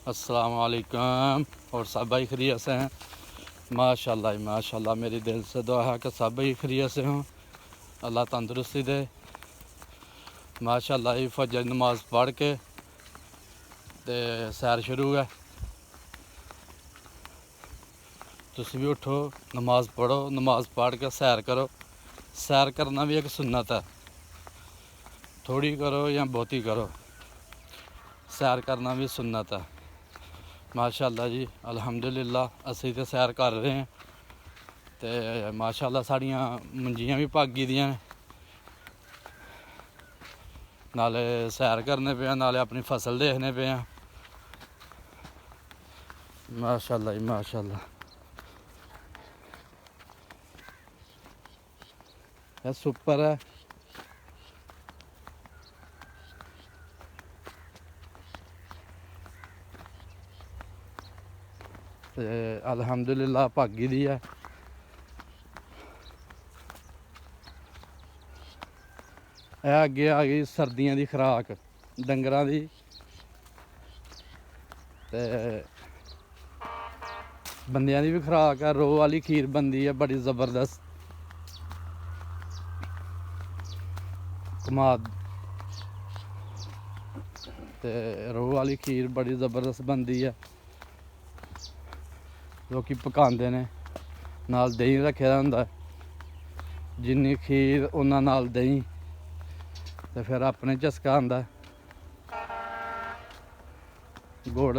अस्सलाम वालेकुम। और सब भाई खैरियत से हैं? माशाल्लाह माशाल्लाह, मेरी दिल से दुआ है कि सब भाई खैरियत से हों, अल्लाह तंदुरुस्ती दे। माशाल्लाह ही फजर नमाज पढ़ के ते सैर शुरू है। तुसी भी उठो, नमाज पढ़ो, नमाज पढ़ के सैर करो। सैर करना भी एक सुन्नत है, थोड़ी करो या बहुती करो, सैर करना भी सुन्नत है। माशाल्लाह जी, अल्हम्दुलिल्लाह असी तो सैर कर रहे हैं ते माशाल्लाह साड़ियाँ मंजियां भी भागी दियां ने, नाले सैर करने पे हैं, नाले अपनी फसल देखने पे हैं। माशाल्लाह जी माशाल्लाह। यह सुपर है। ते अल्हम्दुलिल्लाह भागी दी है। यह अगे आ गई सर्दियों की खुराक डंगरां दी ते बंदियां दी भी खुराक है। रोह वाली खीर बनती है बड़ी ज़बरदस्त, कमाद ते रोह वाली खीर बड़ी ज़बरदस्त बनती है। लोग पकाते ने, नाल दही रखे दा हुंदा, जिन्नी खीर उन्ना नाल दही, ते फिर अपने झसका आंदा, गुड़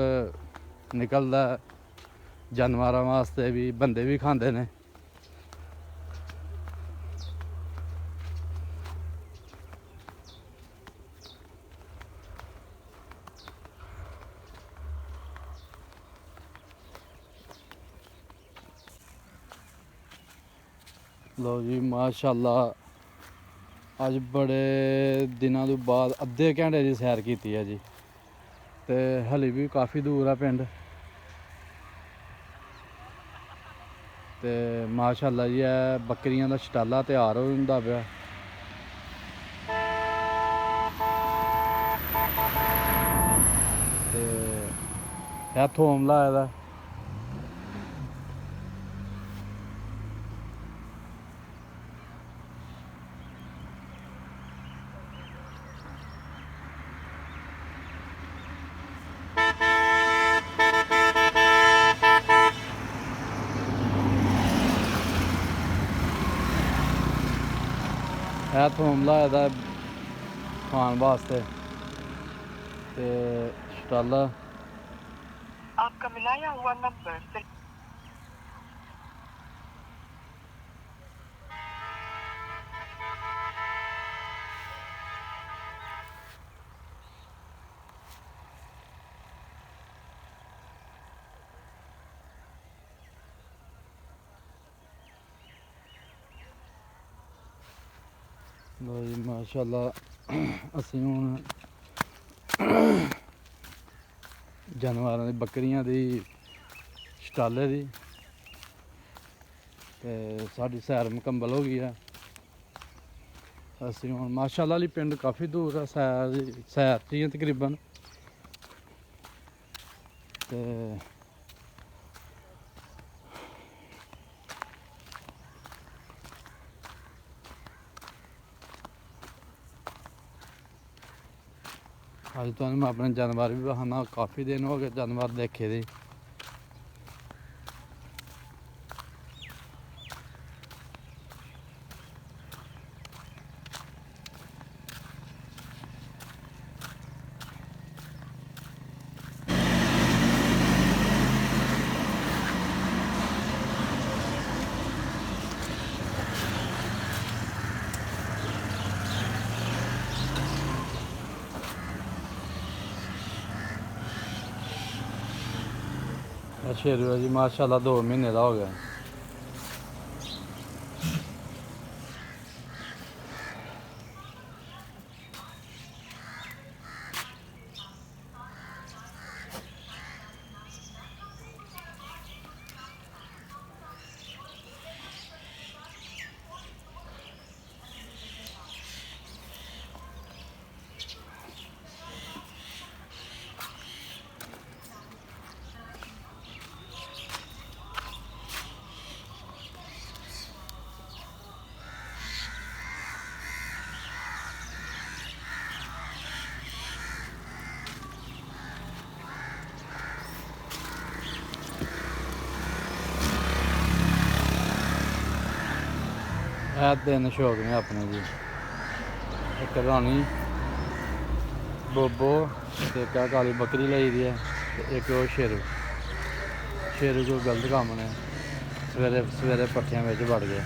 निकलदा, जानवरां वास्ते भी, बंदे भी खांदे ने। लो जी माशाल्लाह, अज बड़े दिनों तो बाद अद्धे घंटे की सैर की है जी, ते हली भी काफ़ी दूर है पिंड। ते माशाल्लाह जी बकरियां का छटाला तैयार होंदा पिया। ते यह थोम लाए दा, यह थोम लाए दा खान वास्ते। ते छटाला आपका मिलाया हुआ नंबर लो जी माशाल्लाह, असी हुण जानवरां दी बकरियां दी छटाले दी ते साडी सैर मुकम्मल हो गई है। असी हुण माशाल्लाह अली पिंड काफ़ी दूर है, सैर च ही तकरीबन। ते अज तुहानूं मैं अपने जानवर भी विखाना, काफ़ी दिन हो गए जानवर देखे दे। शेरू है जी माशाल्लाह, 2 महीने का हो गया। ਇਹ ਤਿੰਨ ਸ਼ੌਕ ਨੇ ਆਪਣੇ ਜੀ, ਇੱਕ ਰਾਣੀ ਬੋਬੋ ਤੇ ਇੱਕ ਆਹ ਕਾਲੀ ਬੱਕਰੀ ਲਈ ਦੀ ਹੈ ਤੇ ਇੱਕ ਉਹ ਸ਼ੇਰੂ। ਸ਼ੇਰੂ ਕੋਈ ਗਲਤ ਕੰਮ ਨੇ, ਸਵੇਰੇ ਸਵੇਰੇ ਪੱਠਿਆਂ ਵਿੱਚ ਵੜ ਗਏ।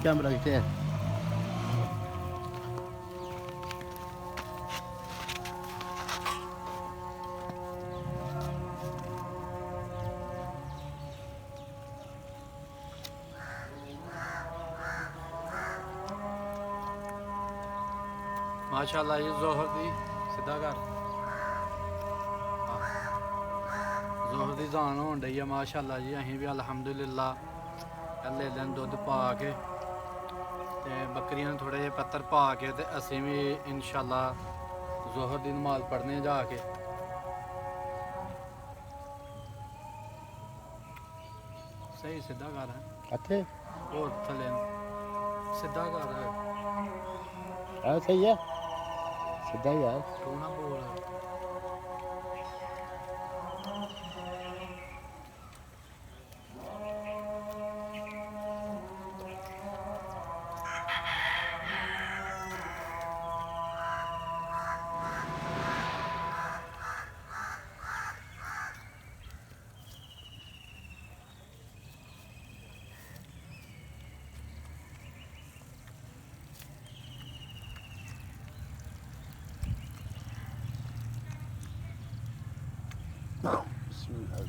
कैमरा कितने है? माशाल्लाह ये जोहर दी सीधा कर जोहर दी जान होन डई है माशाल्लाह जी। अहीं भी अलहमदुलिल्लाह ले लें दुध पा के ते बकरियां थोड़े जे पत्तर पा के ते असीं भी इंशाल्लाह जोहर दी नमाज पढ़ने जाके। सही सीधा कर है अच्छे और थले सीधा कर है सही है सीधा ही है। तू ना बोल। Bismillah.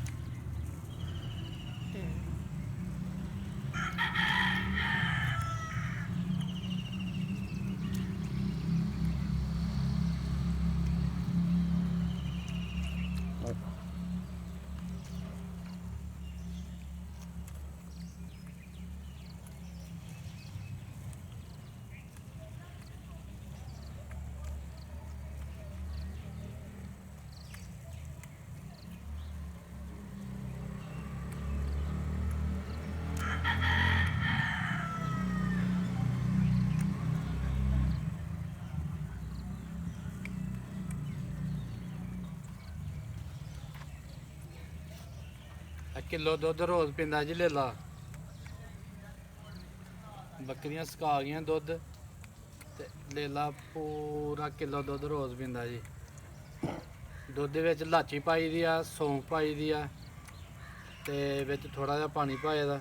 किलो दुध रोज़ पींदा जी लेला। बकरियां सुका गई दुध ते लेला पूरा किलो दुध रोज़ पींदा जी। दुध विच लाची पाई दी आ, सौंफ पाई दी आ ते विच थोड़ा जिहा पानी पाए दा।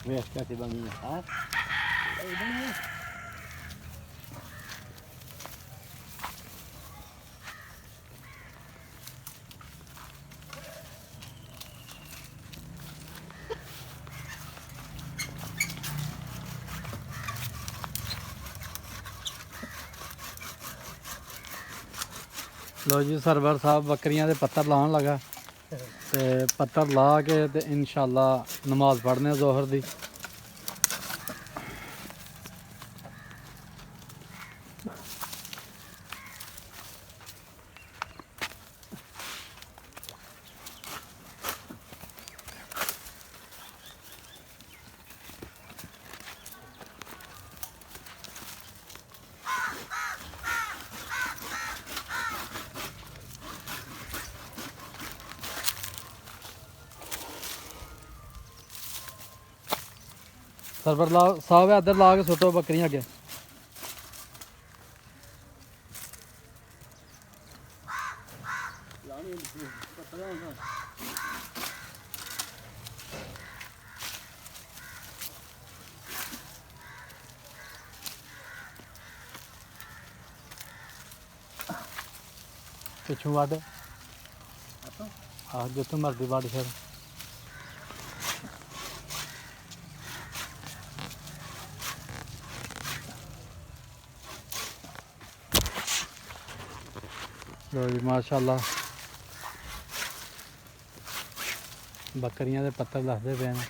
Ves कैसे बनी है हाँ लो जी सरवर साहब बकरियां दे पत्तर लान लगा ते पत्तर ला के ते इंशाल्लाह नमाज पढ़ने जोहर दी। ਸਰਵਰ ਲਾ ਸਾਹਿਬ ਇੱਧਰ ਲਾ ਕੇ ਸੁੱਟੋ ਬੱਕਰੀਆਂ ਅੱਗੇ। ਪਿੱਛੋਂ ਵੱਢ ਆਹ ਜਿੱਥੋਂ ਮਰਜ਼ੀ ਵੱਢ ਫਿਰ। ਲੋ ਜੀ ਮਾਸ਼ਾਅੱਲਾ ਬੱਕਰੀਆਂ ਦੇ ਪੱਤਰ ਦੱਸਦੇ ਪਏ ਨੇ।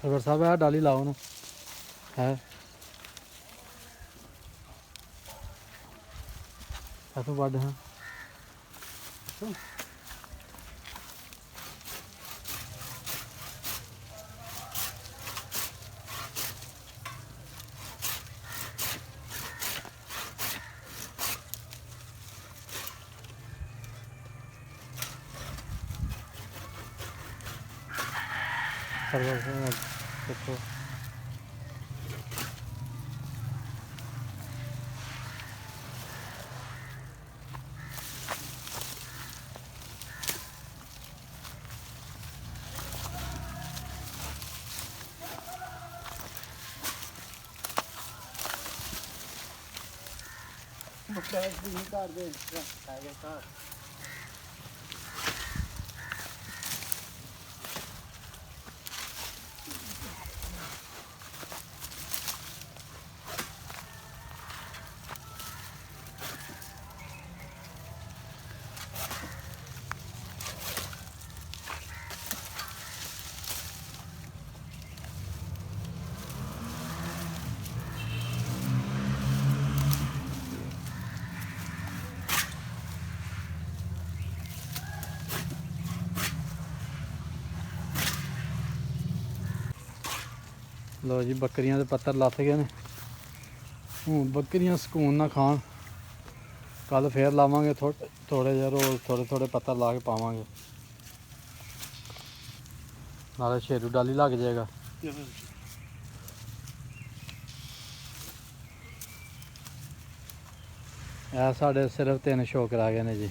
ਸਰਵਰ ਸਾਹਿਬ ਆ ਡਾਲੀ ਲਾਓ ਨਾ ਹੈ ਇੱਥੋਂ ਵੱਢ ਹਾਂ। ਸਰਵਰ ਸਾਹਿਬ ਦੇਖੋ ਮੁਕੈਸ਼ ਵੀ ਨਹੀਂ ਕਰਦੇ ਹੈਗੇ ਘਰ। ਲੋ ਜੀ ਬੱਕਰੀਆਂ ਦੇ ਪੱਤਰ ਲੱਥ ਗਏ ਨੇ। ਹੁਣ ਬੱਕਰੀਆਂ ਸਕੂਨ ਨਾਲ ਖਾਣ। ਕੱਲ ਫੇਰ ਲਾਵਾਂਗੇ ਥੋੜੇ ਜਿਹੇ ਰੋਜ਼ ਥੋੜੇ ਪੱਤਰ ਲਾ ਕੇ ਪਾਵਾਂਗੇ। ਨਾਲੇ ਸ਼ੇਰੂ ਡਾਲੀ ਲੱਗ ਜਾਏਗਾ। ਇਹ ਸਾਡੇ ਸਿਰਫ 3 ਸ਼ੌਕ ਰਹਿ ਗਏ ਨੇ ਜੀ।